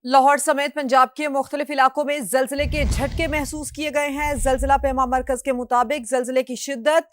लाहौर समेत पंजाब के मुख्तलिफ इलाकों में जलजिले के झटके महसूस किए गए हैं। जलजिला पैमा मरकज के मुताबिक जलजिले की शिद्दत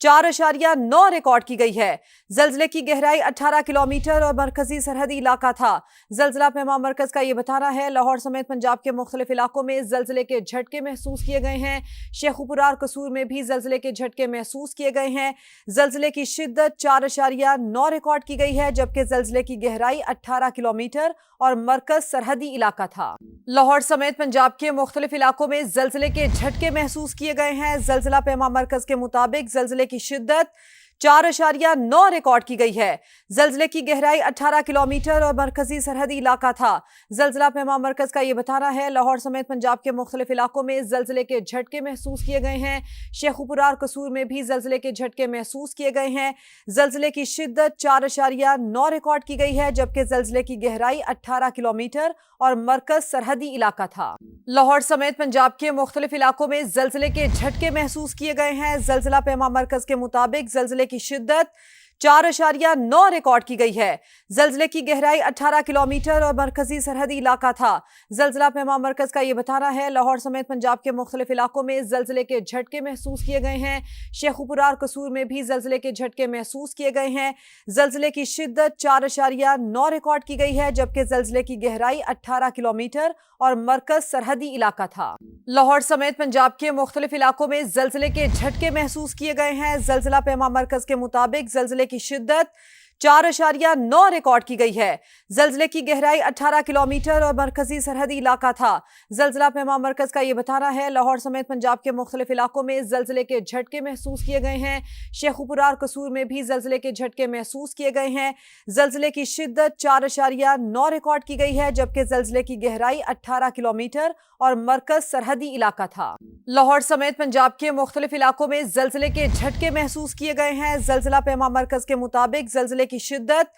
4.9 रिकॉर्ड की गई है। जलजिले की गहराई 18 किलोमीटर और मरकजी सरहदी इलाका था। जलजिला पैमा मरकज का ये बताना है लाहौर समेत पंजाब के मुख्तलिफ इलाकों में जलजिले के झटके महसूस किए गए हैं। शेखुपुरा और कसूर में भी जलजिले के झटके महसूस किए गए हैं। जलजिले की शिद्दत 4.9 रिकॉर्ड की गई है, जबकि जलजिले की गहराई 18 किलोमीटर और मरकज सरहदी इलाका था। लाहौर समेत पंजाब के मुख्तलिफ इलाकों में जलजिले के झटके महसूस किए गए हैं। जलजिला पैमा मरकज के मुताबिक जलजिले की शिद्दत 4.9 रिकॉर्ड की गई है। जलजिले की गहराई 18 किलोमीटर और मरकजी सरहदी इलाका था। जलजिला पैमा मरकज का ये बताना है लाहौर समेत पंजाब के मुख्तलिफ इलाकों में जलजिले के झटके महसूस किए गए हैं। शेखुपुरा और कसूर में भी जलजिले के झटके महसूस किए गए हैं। जलजिले की शिद्दत 4.9 रिकॉर्ड की गई है, जबकि जलजिले की गहराई 18 किलोमीटर और मरकज सरहदी इलाका था। लाहौर समेत पंजाब के मुख्तलिफ इलाकों में जलजिले के झटके महसूस किए गए हैं। जलजिला पैमा मरकज के मुताबिक जलजिले की शिद्दत 4.9 रिकॉर्ड की गई है। जलजिले की गहराई 18 किलोमीटर और मरकजी सरहदी इलाका था। जलजिला पैमा मरकज का ये बताना है लाहौर समेत पंजाब के मुख्तलिफ इलाकों में जलजिले के झटके महसूस किए गए हैं। शेखुपुरा और कसूर में भी जलजिले के झटके महसूस किए गए हैं। जलजिले की शिद्दत 4.9 रिकॉर्ड की गई है, जबकि जलजिले की गहराई 18 किलोमीटर और मरकज सरहदी इलाका था। लाहौर समेत पंजाब के मुख्तलिफ इलाकों में जलजिले के झटके महसूस किए गए हैं। जलजिला पैमा मरकज के मुताबिक जलजिले की शिद्दत 4.9 रिकॉर्ड की गई है। जलजिले की गहराई 18 किलोमीटर और मरकजी सरहदी इलाका था। जलजिला पैमा मरकज का ये बताना है लाहौर समेत पंजाब के मुख्तलिफ इलाकों में जलजिले के झटके महसूस किए गए हैं। शेखुपुरा और कसूर में भी जलजिले के झटके महसूस किए गए हैं। जलजिले की शिद्दत 4.9 रिकॉर्ड की गई है, जबकि जलजिले की गहराई 18 किलोमीटर और मरकज सरहदी इलाका था। लाहौर समेत पंजाब के मुख्तलिफ इलाकों में जलजिले के झटके महसूस किए गए हैं। जलजिला पैमा मरकज के मुताबिक जलजिले की शिद्दत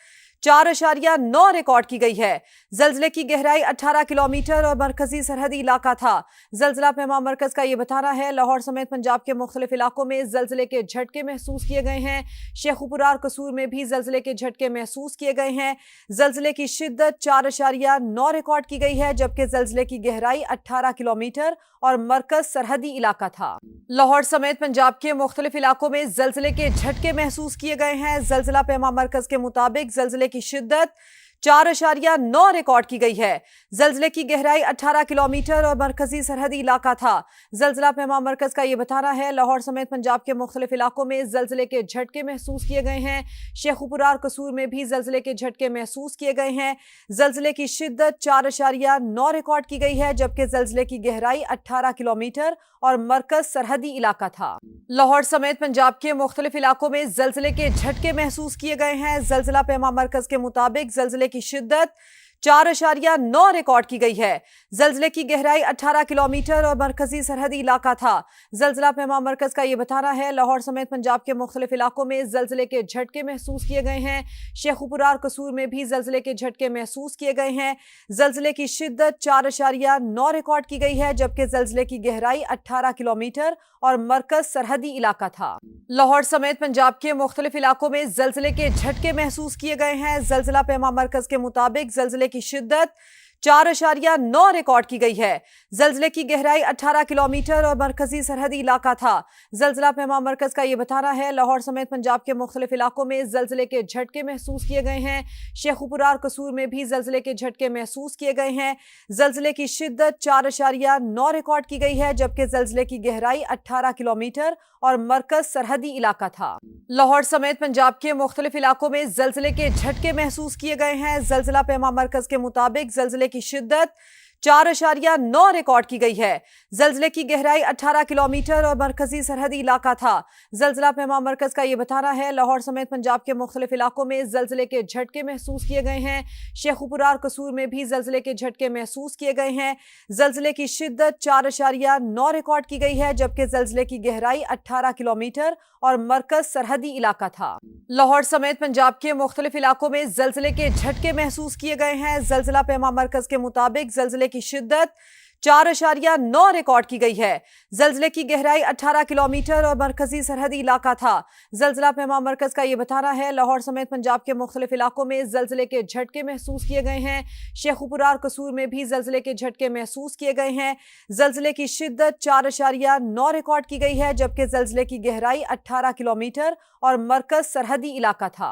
4.9 रिकॉर्ड की गई है। जलजिले की गहराई 18 किलोमीटर और मरकजी सरहदी इलाका था। जलजिला पैमा मरकज का ये बताना है लाहौर समेत पंजाब के मुख्तलिफ इलाकों में जलजिले के झटके महसूस किए गए हैं। शेखुपुरा और कसूर में भी जलजिले के झटके महसूस किए गए हैं। जलजिले की शिद्दत 4.9 रिकॉर्ड की गई है, जबकि जलजिले की गहराई 18 किलोमीटर और मरकज सरहदी इलाका था। लाहौर समेत पंजाब के मुख्तलिफ इलाकों में जलजिले के झटके महसूस किए गए हैं। जलजिला पैमा मरकज के मुताबिक जलजिले की शिद्दत 4.9 रिकॉर्ड की गई है। जलजिले की गहराई 18 किलोमीटर और मरकजी सरहदी इलाका था। जलजिला पैमा मरकज का ये बताना है लाहौर समेत पंजाब के मुख्तलिफ इलाकों में जलजिले के झटके महसूस किए गए हैं। शेखुपुरा और कसूर में भी जलजिले के झटके महसूस किए गए हैं। जलजिले की शिद्दत 4.9 रिकॉर्ड की गई है, जबकि जलजिले की गहराई 18 किलोमीटर और मरकज सरहदी इलाका था। लाहौर समेत पंजाब के मुख्तलिफ इलाकों में जलजिले के झटके महसूस किए गए हैं। जलजिला पैमा मरकज के मुताबिक जलजिले की शिद्दत 4.9 रिकॉर्ड की गई है। जलजिले की गहराई 18 किलोमीटर और मरकजी सरहदी इलाका था। जलजिला पैमा मरकज का ये बताना है लाहौर समेत पंजाब के मुख्तलिफ इलाकों में जलजिले के झटके महसूस किए गए हैं। शेखुपुरा और कसूर में भी जलजिले के झटके महसूस किए गए हैं। जलजिले की शिद्दत 4.9 रिकॉर्ड की गई है, जबकि जलजिले की गहराई 18 किलोमीटर और मरकज सरहदी इलाका था। लाहौर समेत पंजाब के मुख्तलिफ इलाकों में जलजिले के झटके महसूस किए गए हैं। जलजिला पैमा मरकज के मुताबिक जलजिले की शिद्दत 4.9 रिकॉर्ड की गई है। जलजिले की गहराई 18 किलोमीटर और मरकजी सरहदी इलाका था। जलजिला पैमा मरकज का ये बताना है लाहौर समेत पंजाब के मुख्तलिफ इलाकों में जलजिले के झटके महसूस किए गए हैं। शेखुपुरा और कसूर में भी जलजिले के झटके महसूस किए गए हैं। जलजिले की शिद्दत 4.9 रिकॉर्ड की गई है, जबकि जलजिले की गहराई 18 किलोमीटर और मरकज सरहदी इलाका था। लाहौर समेत पंजाब के मुख्तलिफ इलाकों में जलजिले के झटके महसूस किए गए हैं। जलजिला पैमा मरकज के मुताबिक जलजिले की शिद्दत 4.9 रिकॉर्ड की गई है। जलजिले की गहराई 18 किलोमीटर और मरकजी सरहदी इलाका था। जलजिला पैमा मरकज का ये बताना है लाहौर समेत पंजाब के मुख्तलिफ इलाकों में जलजिले के झटके महसूस किए गए हैं। शेखुपुरा और कसूर में भी जलजिले के झटके महसूस किए गए हैं। जलजिले की शिद्दत 4.9 रिकॉर्ड की गई है, जबकि जलजिले की गहराई 18 किलोमीटर और मरकज सरहदी इलाका था। लाहौर समेत पंजाब के मुख्तलिफ इलाकों में जलजिले के झटके महसूस किए गए हैं। जलजिला पैमा मरकज के मुताबिक जलजिले की शिद्दत 4.9 रिकॉर्ड की गई है। जल्जले की गहराई 18 किलोमीटर और मरकजी सरहदी इलाका था। जल्जला पेमा मरकज का ये बताना है लाहौर समेत पंजाब के मुख्तलिफ इलाकों में जल्जले के झटके महसूस किए गए हैं। शेखुपुरा और कसूर में भी जल्जले के झटके महसूस किए गए हैं। जल्जले की शिद्दत 4.9 रिकॉर्ड की गई है, जबकि जल्जले की गहराई 18 किलोमीटर और मरकज सरहदी इलाका था।